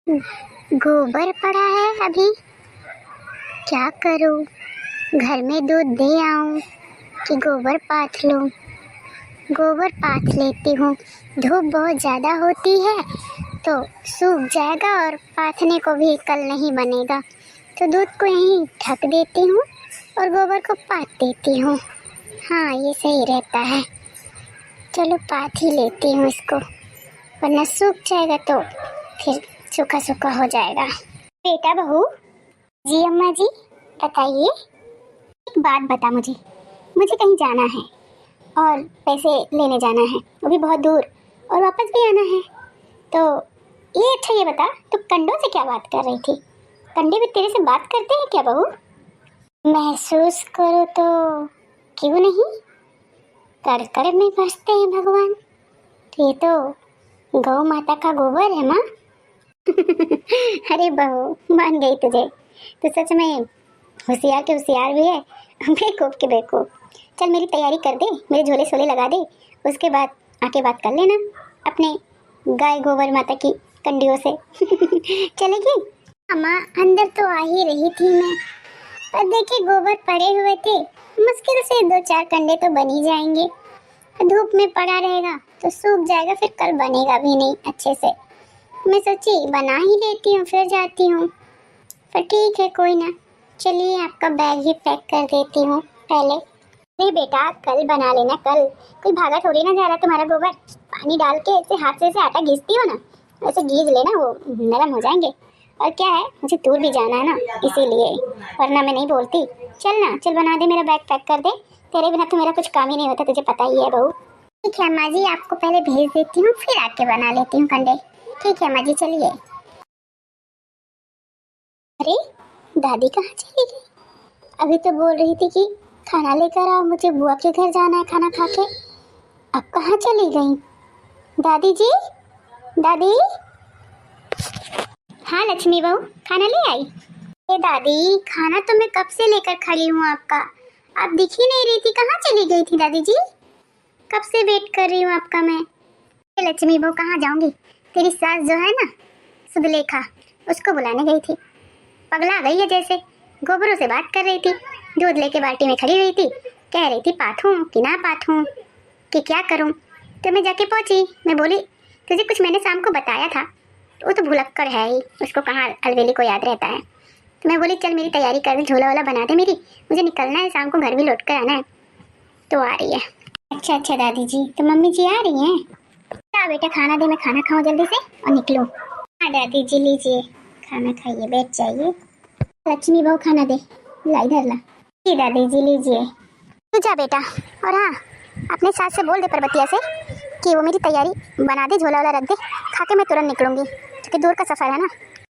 गोबर पड़ा है अभी, क्या करूं? घर में दूध दे आऊं कि गोबर पाथ लूं? गोबर पाथ लेती हूँ। धूप बहुत ज़्यादा होती है तो सूख जाएगा और पाथने को भी कल नहीं बनेगा, तो दूध को यहीं ढक देती हूँ और गोबर को पाथ देती हूँ। हाँ, ये सही रहता है। चलो पाथ ही लेती हूँ इसको, वरना सूख जाएगा तो फिर सूखा सूखा हो जाएगा। बेटा बहू। जी अम्मा जी, बताइए। एक बात बता मुझे कहीं जाना है और पैसे लेने जाना है, वो भी बहुत दूर, और वापस भी आना है। तो ये अच्छा ये बता, तू कंडों से क्या बात कर रही थी? कंडे भी तेरे से बात करते हैं क्या बहू? महसूस करो तो क्यों नहीं, कर कर में बसते हैं भगवान। ये तो गौ माता का गोबर है माँ। अरे बहू, मान गई तुझे, तो सच में होशियार के होशियार भी है, बेवकूफ के बेवकूफ। चल मेरी तैयारी कर दे, मेरे झोले शोले लगा दे, उसके बाद आके बात कर लेना अपने गाय गोबर माता की कंडियों से। चलेगी? अम्मा अंदर तो आ ही रही थी मैं, पर देखिए गोबर पड़े हुए थे, मुश्किल से 2-4 कंडे तो बन ही जाएंगे। धूप में पड़ा रहेगा तो सूख जाएगा, फिर कल बनेगा भी नहीं अच्छे से। मैं सोची बना ही लेती हूँ फिर जाती हूँ, पर ठीक है कोई ना। चलिए आपका बैग ही पैक कर देती हूँ पहले। नहीं बेटा, कल बना लेना, कल कोई भागा थोड़ी ना जा रहा तुम्हारा गोबर। पानी डाल के ऐसे हाथ से आटा घिसती हो ना, वैसे घिस लेना, वो नरम हो जाएंगे। और क्या है, मुझे दूर भी जाना है ना, इसीलिए, वरना मैं नहीं बोलती। चल ना, चल बना दे, मेरा बैग पैक कर दे, तेरे बिना तो मेरा कुछ काम ही नहीं होता, तुझे पता ही है बहू। ठीक है अम्मा जी, आपको पहले भेज देती हूँ, फिर आके बना लेती हूँ कंडे। ठीक है अम्मा जी, चलिए। अरे दादी कहाँ चली गई? अभी तो बोल रही थी कि खाना लेकर आओ, मुझे बुआ के घर जाना है खाना खा के। अब कहाँ चली गई? दादी जी, दादी। हाँ लक्ष्मी बहू, खाना ले आई? ए दादी, खाना तो मैं कब से लेकर खड़ी हूँ आपका, आप दिख ही नहीं रही थी, कहाँ चली गई थी दादी जी? कब से वेट कर रही हूँ आपका मैं। लक्ष्मी बहू कहाँ जाऊँगी, तेरी सास जो है ना सुधलेखा, उसको बुलाने गई थी। पगला गई है जैसे, गोबरों से बात कर रही थी, दूध लेके बाल्टी में खड़ी रही थी, कह रही थी पाथूं कि ना पाथूं, कि क्या करूं। तो मैं जाके पहुंची, मैं बोली तुझे कुछ मैंने शाम को बताया था। वो तो भुलक्कड़ है ही, उसको कहाँ अलवेली को याद रहता है। तो मैं बोली चल मेरी तैयारी कर दे, झोला वाला बना दे मेरी, मुझे निकलना है, शाम को घर भी लौट कर आना है। तो आ रही है। अच्छा अच्छा दादी जी, तो मम्मी जी आ रही हैं? क्या बेटा खाना दे, मैं खाना खाऊं जल्दी से और निकलूं। हाँ दादी जी लीजिए खाना, खाइए, बैठ जाइए। लक्ष्मी बहू खाना दे, ला इधर ला। जी दादी जी लीजिए। तू जा बेटा, और हाँ अपने सास से बोल दे परबतिया से कि वो मेरी तैयारी बना दे, झोला वाला रख दे, खा के मैं तुरंत निकलूंगी, क्योंकि दूर का सफ़र है ना।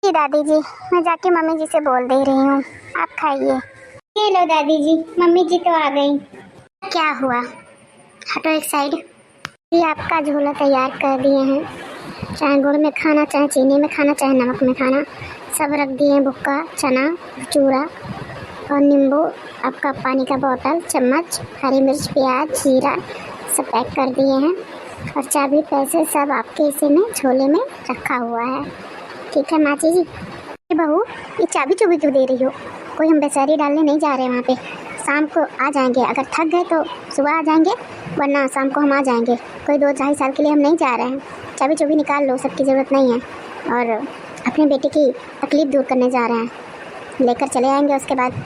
जी दादी जी, मैं जाके मम्मी जी से बोल दे रही हूँ, आप खाइए। ये लो दादी जी, मम्मी जी तो आ गई। क्या हुआ, हटो एक साइड। ये आपका झोला तैयार कर दिए हैं, चाहे गुड़ में खाना, चाहे चीनी में खाना, चाहे नमक में खाना, सब रख दिए हैं। भुक्का, चना, चूरा और नींबू, आपका पानी का बोतल, चम्मच, हरी मिर्च, प्याज, जीरा सब पैक कर दिए हैं, और चाबी पैसे सब आपके इसी में झोले में रखा हुआ है। ठीक है माची जी। बहू ये चाबी चुबी क्यों दे रही हो? कोई हम बेचारी डालने नहीं जा रहे हैं वहाँ पे, शाम को आ जाएंगे, अगर थक गए तो सुबह आ जाएंगे, वरना शाम को हम आ जाएंगे। कोई 2-2.5 साल के लिए हम नहीं जा रहे हैं। चाबी चुबी निकाल लो, सबकी ज़रूरत नहीं है, और अपने बेटे की तकलीफ़ दूर करने जा रहे हैं, लेकर चले आएंगे। उसके बाद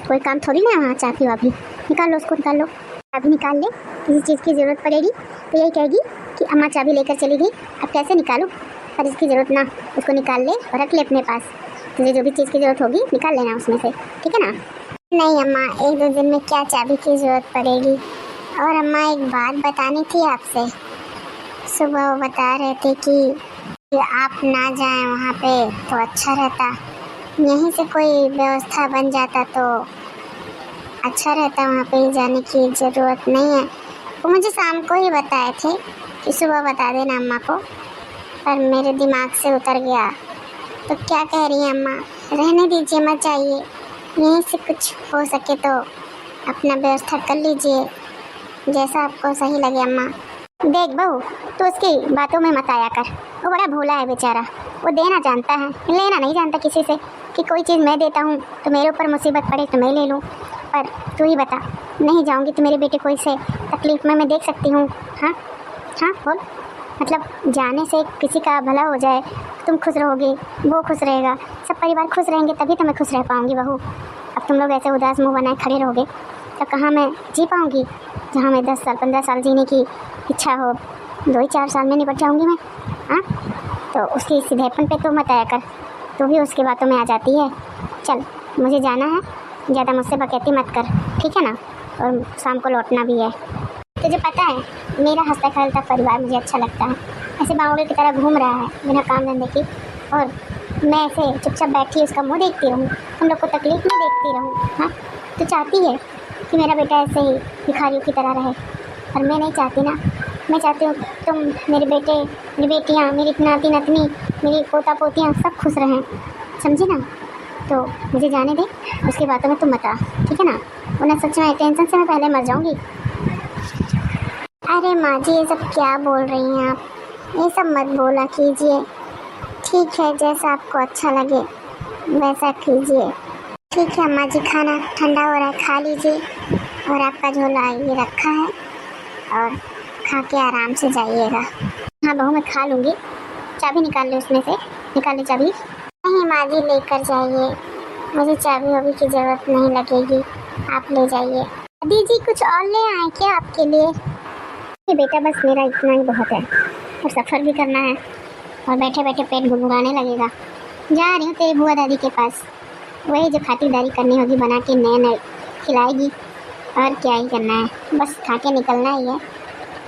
कोई काम थोड़ी ना है वहाँ, चाबी वाबी निकाल लो, उसको निकाल लो, चाबी निकाल ले। किसी चीज़ की ज़रूरत पड़ेगी तो यही कहेगी कि अम्मा चाबी लेकर चली गई, अब कैसे निकालूँ, पर इसकी ज़रूरत ना, उसको निकाल ले और रख ले अपने पास, तुझे जो भी चीज़ की ज़रूरत होगी निकाल लेना उसमें से, ठीक है ना? नहीं अम्मा, 1-2 दिन में क्या चाबी की ज़रूरत पड़ेगी। और अम्मा एक बात बतानी थी आपसे, सुबह वो बता रहे थे कि आप ना जाएं वहाँ पे तो अच्छा रहता, यहीं से कोई व्यवस्था बन जाता तो अच्छा रहता, वहाँ पे जाने की ज़रूरत नहीं है। वो मुझे शाम को ही बताए थे कि सुबह बता देना अम्मा को, पर मेरे दिमाग से उतर गया। तो क्या कह रही हैं अम्मा, रहने दीजिए, मत जाइए, यहीं से कुछ हो सके तो अपना व्यवस्था कर लीजिए, जैसा आपको सही लगे अम्मा। देख बहू, तो उसकी बातों में मत आया कर, वो बड़ा भोला है बेचारा, वो देना जानता है, लेना नहीं जानता किसी से, कि कोई चीज़ मैं देता हूँ तो मेरे ऊपर मुसीबत पड़े तो मैं ले लूँ। पर तू ही बता, नहीं जाऊँगी तो मेरे बेटे को इसे तकलीफ़ में मैं देख सकती हूँ? हाँ हाँ बोल, मतलब जाने से किसी का भला हो जाए, तुम खुश रहोगे, वो खुश रहेगा, सब परिवार खुश रहेंगे, तभी तो मैं खुश रह पाऊँगी बहू। अब तुम लोग ऐसे उदास मुँह बनाए खड़े रहोगे तो कहाँ मैं जी पाऊँगी? जहाँ मैं 10 साल 15 साल जीने की इच्छा हो, 2 ही 4 साल में निपट जाऊँगी मैं। हाँ, तो उसकी सीधेपन पे तो मत आया कर, तू भी उसकी बातों में आ जाती है। चल मुझे जाना है, ज़्यादा मुझसे बकैती मत कर, ठीक है ना? और शाम को लौटना भी है। तुझे पता है मेरा हंसता खेलता परिवार मुझे अच्छा लगता है, ऐसे बावड़े की तरह घूम रहा है बिना काम धंधे की, और मैं ऐसे चुपचाप बैठी उसका मुँह देखती रहूँ, हम लोग को तकलीफ में देखती रहूँ। हाँ, तो चाहती है कि मेरा बेटा ऐसे ही भिखारियों की तरह रहे, और मैं नहीं चाहती ना। मैं चाहती हूँ तुम, मेरे बेटे, मेरी बेटियाँ, मेरी नाती नतनी, मेरी पोता पोतियाँ सब खुश रहें, समझी ना? तो मुझे जाने दे, उसकी बातों में तुम मत आ, ठीक है ना? वरना सच में टेंशन से मैं पहले मर जाऊँगी। अरे माँ जी, ये सब क्या बोल रही हैं आप? ये सब मत बोला कीजिए। ठीक है, जैसा आपको अच्छा लगे वैसा कीजिए। ठीक है अम्मा जी, खाना ठंडा हो रहा है, खा लीजिए। और आपका झोला ये रखा है, और खा के आराम से जाइएगा। हाँ बहू, मैं खा लूँगी। चाबी निकाल ले उसमें से, निकाल ले चाबी। नहीं माँ जी, लेकर जाइए, मुझे चाबी वाबी की ज़रूरत नहीं लगेगी, आप ले जाइए। दीदी कुछ और ले आए क्या आपके लिए? ये बेटा बस मेरा इतना ही बहुत है, और सफ़र भी करना है, और बैठे बैठे पेट गुनगुनाने लगेगा। जा रही हूँ तेरी बुआ दादी के पास, वही जो खातिरदारी करनी होगी बना के नए नए खिलाएगी, और क्या ही करना है, बस खा के निकलना ही है।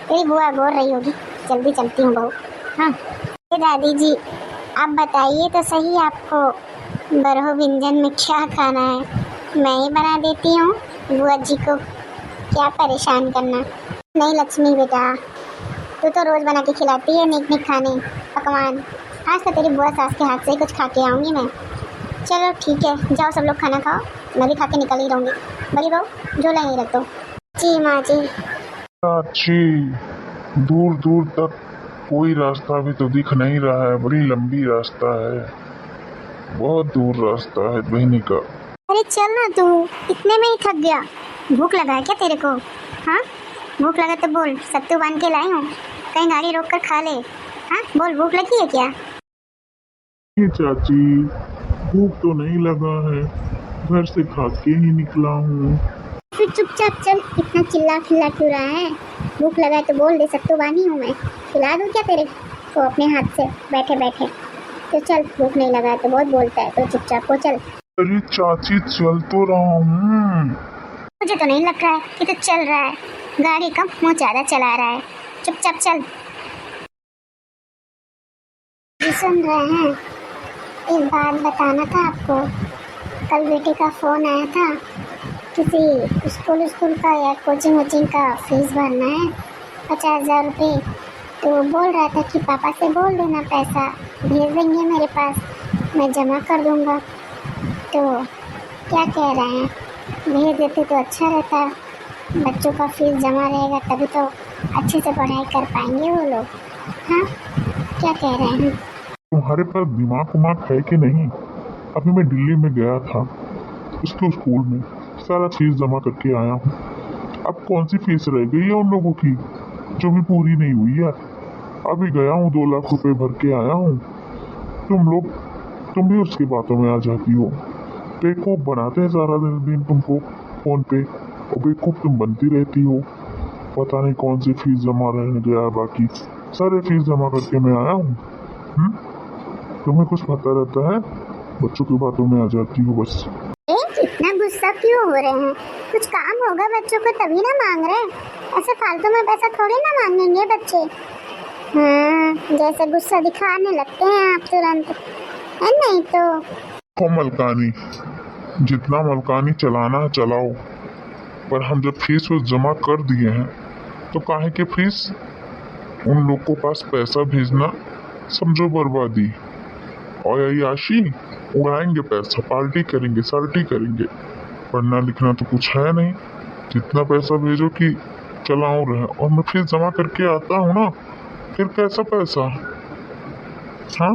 तेरी बुआ बोल रही होगी, जल्दी चलती हूँ बहू। हाँ दादी जी, आप बताइए तो सही, आपको बरहो व्यंजन में क्या खाना है? मैं ही बना देती हूँ, बुआ जी को क्या परेशान करना। नहीं लक्ष्मी बेटा, तू तो रोज़ बना के खिलाती है निक निक खाने पकवान, आज तो तेरी बुआ सास के हाथ से ही कुछ खा के आऊँगी मैं। चलो ठीक है, जाओ सब लोग खाना खाओ, मैं भी खा के निकल ही रहूँगी। बड़ी बहू झोला यहीं रख दो। जी माँ जी। अच्छी, दूर दूर तक कोई रास्ता भी तो दिख नहीं रहा है, बड़ी लंबी रास्ता है, बहुत दूर रास्ता है बहनी का। अरे चल ना तू, इतने में ही थक गया? भूख लगा है क्या तेरे को? हाँ, भूख लगा तो बोल, सत्तू बांध के लाई हूँ, कहीं गाड़ी रोक कर खा ले। हाँ बोल, भूख लगी है क्या? ये चाची, भूख तो नहीं लगा है, घर से खा के ही निकला हूँ। फिर चुपचाप चल, इतना चिल्ला खिल्ला क्यों रहा है? भूख लगा है तो बोल दे, सत्तू बांधी हूँ मैं, खिला दूँ क्या तेरे को अपने हाथ से बैठे बैठे? तो चल, भूख नहीं लगा है तो बहुत बोलता है, तो चुपचाप हो चल। अरे चाची, चल तो रहा हूँ। मुझे तो नहीं लग रहा है कि तो चल रहा है, गाड़ी कम मुँह ज़्यादा चला रहा है, चुपचाप चल। सुन रहे हैं, एक बात बताना था आपको, कल बेटे का फ़ोन आया था, किसी स्कूल का या कोचिंग वोचिंग का फीस भरना है 50,000 रुपये, तो बोल रहा था कि पापा से बोल देना पैसा भेज देंगे मेरे पास, मैं जमा कर दूंगा। तो क्या कह रहे हैं, भेज देते तो अच्छा रहता, बच्चों का फीस जमा रहेगा तभी तो अच्छे से पढ़ाई कर पाएंगे वो लोग। हाँ, क्या कह रहे हैं? तुम्हारे पास दिमाग उमाग है कि नहीं? अभी मैं दिल्ली में गया था, उसके स्कूल में सारा फीस जमा करके आया हूँ। अब कौन सी फीस रह गई है उन लोगों की जो भी पूरी नहीं हुई है? अभी गया हूँ, 2 लाख रुपए भर के आया हूँ। तुम भी उसकी बातों में आ जाती हो। बेवकूफ बनाते हैं सारा दिन तुमको फोन पे, और बेवकूफ तुम बनती रहती हो। पता नहीं कौन सी फीस जमा रह गया, बाकी सारे फीस जमा करके मैं आया हूँ। तुम्हें कुछ पता रहता है, बच्चों की बातों में आ जाती हो बस। इतना गुस्सा क्यों हो रहे हैं? कुछ काम होगा बच्चों को तभी ना मांग रहे, ऐसे फालतू में पैसा थोड़ी ना मांगेंगे बच्चे। हाँ, जैसे गुस्सा दिखाने लगते हैं आप तुरंत, है नहीं तो मलकानी, जितना मलकानी चलाना है चलाओ, पर हम जब फीस जमा कर दिए हैं तो काहे के फीस? उन लोग को पास पैसा भेजना समझो बर्बादी, और अय्याशी उड़ाएंगे पैसा, पार्टी करेंगे, सार्टी करेंगे। पढ़ना लिखना तो कुछ है नहीं, जितना पैसा भेजो कि चलाओ रहे, और मैं फीस जमा करके आता हूँ ना, फिर कैसा पैसा? हाँ,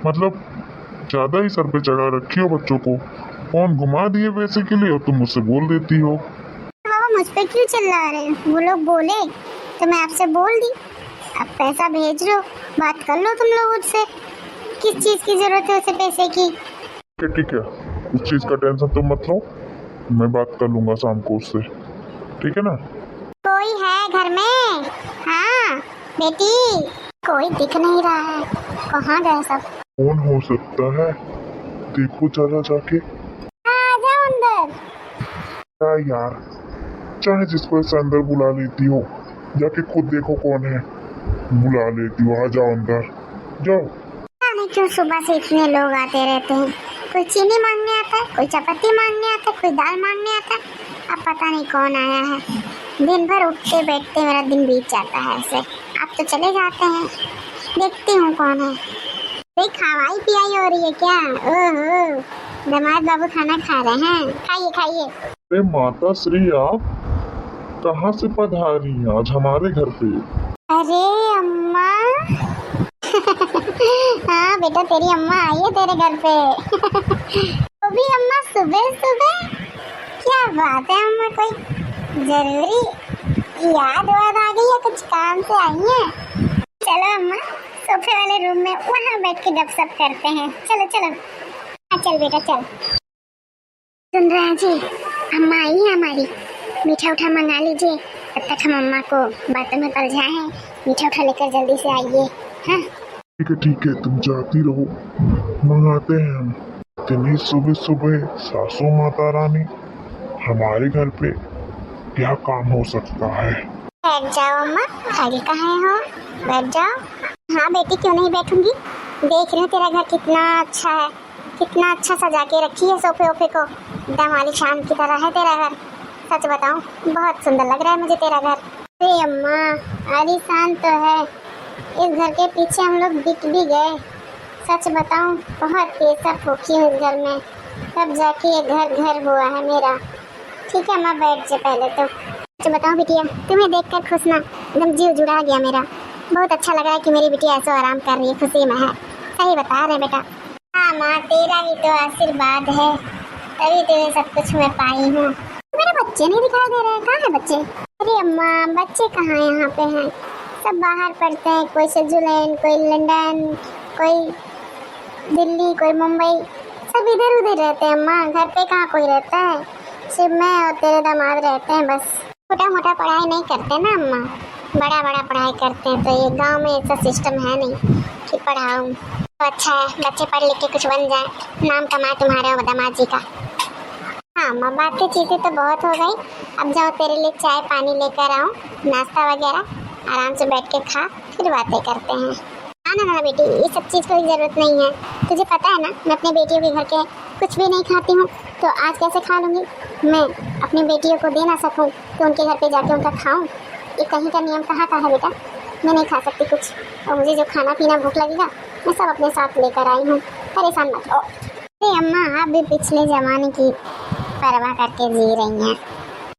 मतलब ज़्यादा ही सर पे चढ़ा रखी हो बच्चों को। कौन घुमा दिए पैसे के लिए और तुम मुझसे बोल देती हो। बाबा मुझ पे क्यों चिल्ला रहे हैं? वो लोग बोले तो मैं आपसे बोल दी। अब पैसा भेज रहे हो, बात कर लो तुम लोग उससे। किस चीज़ की जरूरत है उसे पैसे की? ठीक है, उस चीज़ का टेंशन तुम मत लो, मैं बात कर लूँगा शाम को उससे, ठीक है ना। कोई है घर में? हाँ बेटी, कोई दिख नहीं रहा है, कहाँ गए सब? कौन हो सकता है, देखो जरा जाके। आ जाओ अंदर। क्या यार, चाहे जिसको ऐसे अंदर बुला लेती हो, जाके खुद देखो कौन है, बुला लेती हो। आ जाओ अंदर जाओ। पता नहीं क्यों सुबह से इतने लोग आते रहते हैं। कोई चीनी मांगने आता है, कोई चपाती मांगने आता है, कोई दाल मांगने आता है। अब पता नहीं कौन आया है। दिन भर उठते बैठते मेरा दिन बीत जाता है ऐसे। अब तो चले जाते हैं, देखती हूँ कौन है। कोई खवाई पियाई हो रही है क्या? ओहो, दामाद बाबू खाना खा रहे हैं, खाइए खाइए। अरे माता श्री, आप कहाँ से पधारी आज हमारे घर पे? अरे अम्मा हाँ बेटा, तेरी अम्मा आई है तेरे घर पे। तो भी अम्मा सुबह सुबह? क्या बात है अम्मा, कोई जरूरी याद वाद आ गई है? कुछ काम से आई है? चलो अम्मा, सोफे वाले रूम में वहाँ बैठ के गपशप करते हैं। चलो चलो। हाँ चल बेटा चल। सुन रहे हैं जी, अम्मा आई है हमारी, मीठा उठा मंगा लीजिए। तब तक हम अम्मा को बातों में पलझाए हैं। मीठा उठा लेकर जल्दी से आइए। हाँ ठीक है, तुम जाती रहो, मंगाते हैं हम। इतनी सुबह सुबह सासू माता रानी हमारे घर पे, क्या काम हो सकता है। बैठ जाओ अम्मा, खाली कहाँ हो, बैठ जाओ। हाँ बेटी, क्यों नहीं बैठूंगी। देख रही हूँ तेरा घर कितना अच्छा है, कितना अच्छा सजा के रखी है सोफे ओफे को। एकदम आलीशान की तरह है तेरा घर। सच बताऊँ, बहुत सुंदर लग रहा है मुझे तेरा घर। अरे अम्मा, आलीशान तो है, इस घर के पीछे हम लोग बिक भी गए। सच बताऊँ, बहुत पैसा फूकी हूँ इस घर में, तब जाके ये घर हुआ है मेरा। ठीक है अम्मा, बैठ जा पहले तो। सच बताऊँ बिटिया, तुम्हें देखकर खुश ना एकदम जीव जुड़ा गया मेरा। बहुत अच्छा लग रहा है कि मेरी बिटिया ऐसा आराम कर रही है, खुशी में है। सही बता रहे बेटा। हाँ माँ, तेरा ही तो आशीर्वाद है, तभी तो ये सब कुछ मैं पाई हूँ। मेरे बच्चे नहीं दिखाई दे रहे हैं, कहाँ है बच्चे? अरे अम्मा, बच्चे कहाँ यहाँ पे हैं? सब बाहर पढ़ते हैं, कोई स्विट्जरलैंड, कोई लंदन, कोई दिल्ली, कोई मुंबई, सब इधर उधर रहते हैं अम्मा। घर पे कहाँ कोई रहता है, सिर्फ मैं और तेरे दामाद रहते हैं बस। छोटा मोटा पढ़ाई नहीं करते ना अम्मा, बड़ा बड़ा पढ़ाई करते हैं। तो ये गांव में ऐसा सिस्टम है नहीं कि पढ़ाऊँ। तो अच्छा है, बच्चे पढ़ लिख के कुछ बन जाए, नाम कमाए तुम्हारे और दामाद जी का। हाँ अम्मा, बातें चीज़ें तो बहुत हो गई। अब जाओ, तेरे लिए चाय पानी लेकर आऊँ, नाश्ता वगैरह, आराम से बैठ के खा, फिर बातें करते हैं। ना बेटी, ये सब चीज़ कोई ज़रूरत नहीं है। तुझे पता है ना, मैं अपने बेटियों के घर के कुछ भी नहीं खाती हूँ, तो आज कैसे खा लूँगी? मैं अपनी बेटियों को दे ना सकूँ तो उनके घर पे जाके उनका खाऊँ? ये कहीं का नियम कहाँ का है बेटा? मैं नहीं खा सकती कुछ, और मुझे जो खाना पीना भूख लगेगा मैं सब अपने साथ लेकर आई हूँ, परेशान मत हो। अरे अम्मा, आप भी पिछले ज़माने की परवाह करके जी रही हैं।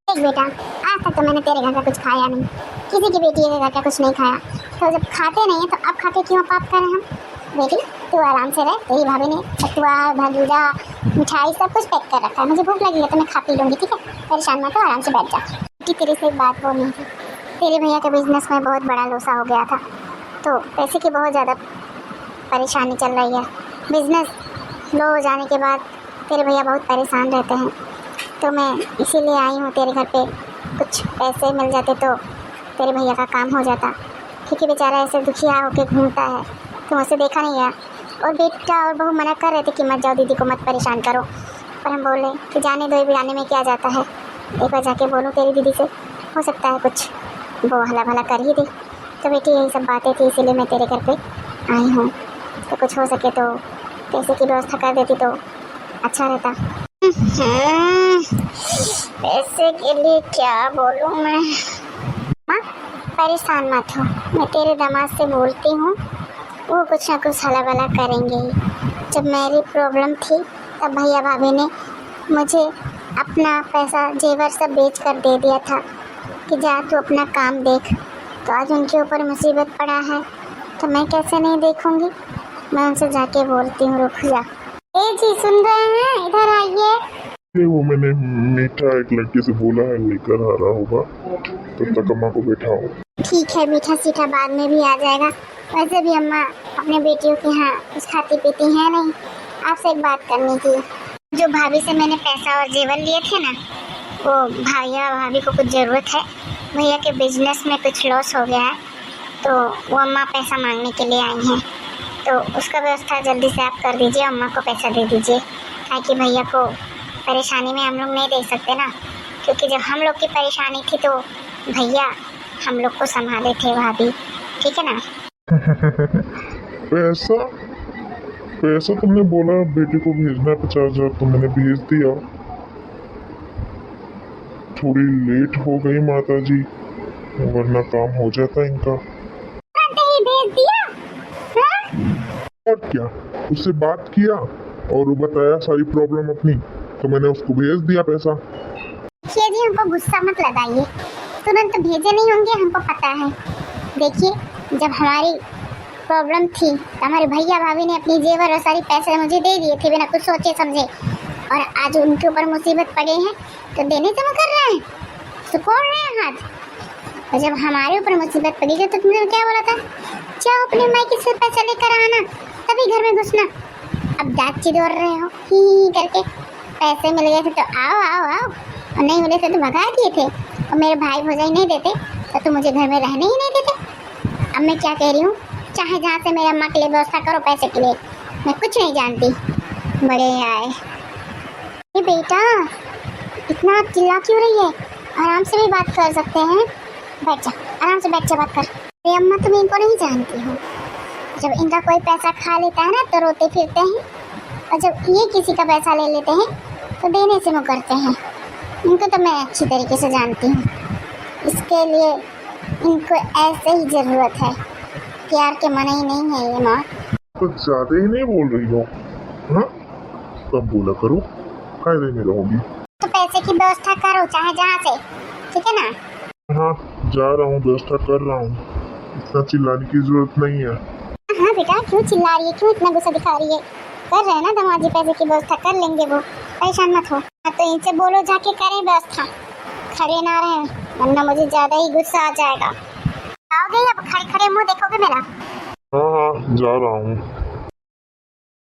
देख बेटा, आज तक तो मैंने तेरे घर का कुछ खाया नहीं, किसी की बेटी के घर का कुछ नहीं खाया, तो जब खाते नहीं है तो अब खाते क्यों पाप करें हम? बेटी तू आराम से रह, तेरी भाभी ने सतुआ भगूजा मिठाई सब कुछ पैक कर रखा है। मुझे भूख लगेगी तो मैं खा पी लूँगी, ठीक है? परेशान मत हो, आराम से बैठ जा। बेटी तेरे से एक बात बोलनी थी। तेरे भैया के बिजनेस में बहुत बड़ा लोसा हो गया था, तो पैसे की बहुत ज़्यादा परेशानी चल रही है। बिजनेस लो हो जाने के बाद तेरे भैया बहुत परेशान रहते हैं, तो मैं इसीलिए आई हूँ तेरे घर पे। कुछ पैसे मिल जाते तो तेरे भैया का काम हो जाता, क्योंकि बेचारा ऐसे दुखिया होकर घूमता है, तुम उसे देखा नहीं है। और बेटा और बहू मना कर रहे थे कि मत जाओ, दीदी को मत परेशान करो, पर हम बोले कि जाने दो, बुलाने में क्या जाता है, एक बार जाके बोलूँ तेरी दीदी से, हो सकता है कुछ वो हला भला कर ही दे। तो बेटी यही सब बातें थी, इसीलिए मैं तेरे घर पे आई हूँ। तो कुछ हो सके तो पैसे की व्यवस्था कर देती तो अच्छा रहता। पैसे के लिए क्या बोलूँ मैं? माँ परेशान मत हो, मैं तेरे दामाद से बोलती हूँ, वो कुछ ना कुछ हला भला करेंगे ही। जब मेरी प्रॉब्लम थी तब भैया भाभी ने मुझे अपना पैसा जेवर सब बेच कर दे दिया था कि जा तू अपना काम देख। तो आज उनके ऊपर मुसीबत पड़ा है तो मैं कैसे नहीं देखूँगी? मैं उनसे जाके बोलती हूँ, रुक जा। ए जी सुन रहे हैं, इधर आइए। ये वो मैंने मीठा एक लड़के से बोला है लेकर आ रहा होगा, तब तक अम्मा को बैठाओ। ठीक है, मीठा सीठा बाद में भी आ जाएगा। वैसे भी अम्मा अपने बेटियों के यहाँ कुछ खाती पीती है नहीं। आपसे एक बात करनी थी। जो भाभी से मैंने पैसा और जेवर लिए थे ना, वो भैया भाभी को कुछ ज़रूरत है। भैया के बिजनेस में कुछ लॉस हो गया है, तो वो अम्मा पैसा मांगने के लिए आई हैं। तो उसका व्यवस्था जल्दी से आप कर दीजिए, अम्मा को पैसा दे दीजिए, ताकि भैया को परेशानी में हम लोग नहीं दे सकते ना, क्योंकि जब हम लोग की परेशानी थी तो भैया हम लोग को संभाले थे भाभी, ठीक है ना। पैसा पैसा तुमने बोला बेटे को भेजना 50,000, तो मैंने भेज दिया। थोड़ी लेट हो गई माता जी, वरना काम हो जाता इनका। भेज दिया? हाँ? और क्या, उससे बात किया और वो बताया सारी प्रॉब्लम अपनी, तो मैंने उसको भेज दिया पैसा। देखिए जी, हमको गुस्सा मत लगाइए, तुरंत भेजे नहीं होंगे, हमको पता है। देखिए, जब हमारी प्रॉब्लम थी तो हमारे भैया भाभी ने अपनी जेवर और सारी पैसे मुझे दे दिए थे बिना कुछ सोचे समझे, और आज उनके ऊपर मुसीबत पड़े हैं तो देने से मुकर रहे हैं, सुकोड़ रहे हैं हाथ। और जब हमारे ऊपर मुसीबत पड़ी थी तो तुमने क्या बोला था, जाओ अपने मायके से पैसा लेकर आना, तभी घर में घुसना। अब दांत चिदोर रहे हो ही करके। पैसे मिल गए थे तो आओ आओ आओ, और नहीं मिले थे तो भगा दिए थे, और मेरे भाई भौजाई नहीं देते तो तुम मुझे घर में रहने ही नहीं देते। अब मैं क्या कह रही हूँ, चाहे जहाँ से मेरे अम्मा के लिए व्यवस्था करो पैसे के लिए, मैं कुछ नहीं जानती। बड़े आए। ये बेटा इतना चिल्ला क्यों रही है, आराम से भी बात कर सकते हैं, बैठ जा, आराम से बैठ जा, बात कर। मेरी अम्मा तुम इनको नहीं जानती हो, जब इनका कोई पैसा खा लेता है ना तो रोते फिरते हैं, और जब ये किसी का पैसा ले लेते हैं तो देने से मुकरते हैं। इनको तो मैं अच्छी तरीके से जानती हूँ, इसके लिए इनको ऐसे ही ज़रूरत है, प्यार के मना ही नहीं है ये माँ। कुछ ज्यादा ही नहीं बोल रही हो, हाँ? कब बोला करो, कायदे में रहोगी। तो पैसे की व्यवस्था करो चाहे जहाँ से, ठीक है ना। हाँ, जा रहा हूँ, व्यवस्था कर रहा हूँ, इतना चिल्लाने की जरूरत नहीं है। हाँ बेटा, क्यों चिल्ला रही है, क्यों इतना गुस्सा दिखा रही है। कर रहे हैं ना दमाजी, पैसे की व्यवस्था कर लेंगे वो, परेशान मत हो। हाँ तो इनसे बोलो जाके करें व्यवस्था, खड़े ना रहे, वरना मुझे ज्यादा ही गुस्सा आ जाएगा। आओगे अब खड़े खड़े मुँह देखोगे मेरा। हाँ हाँ, जा रहा हूँ।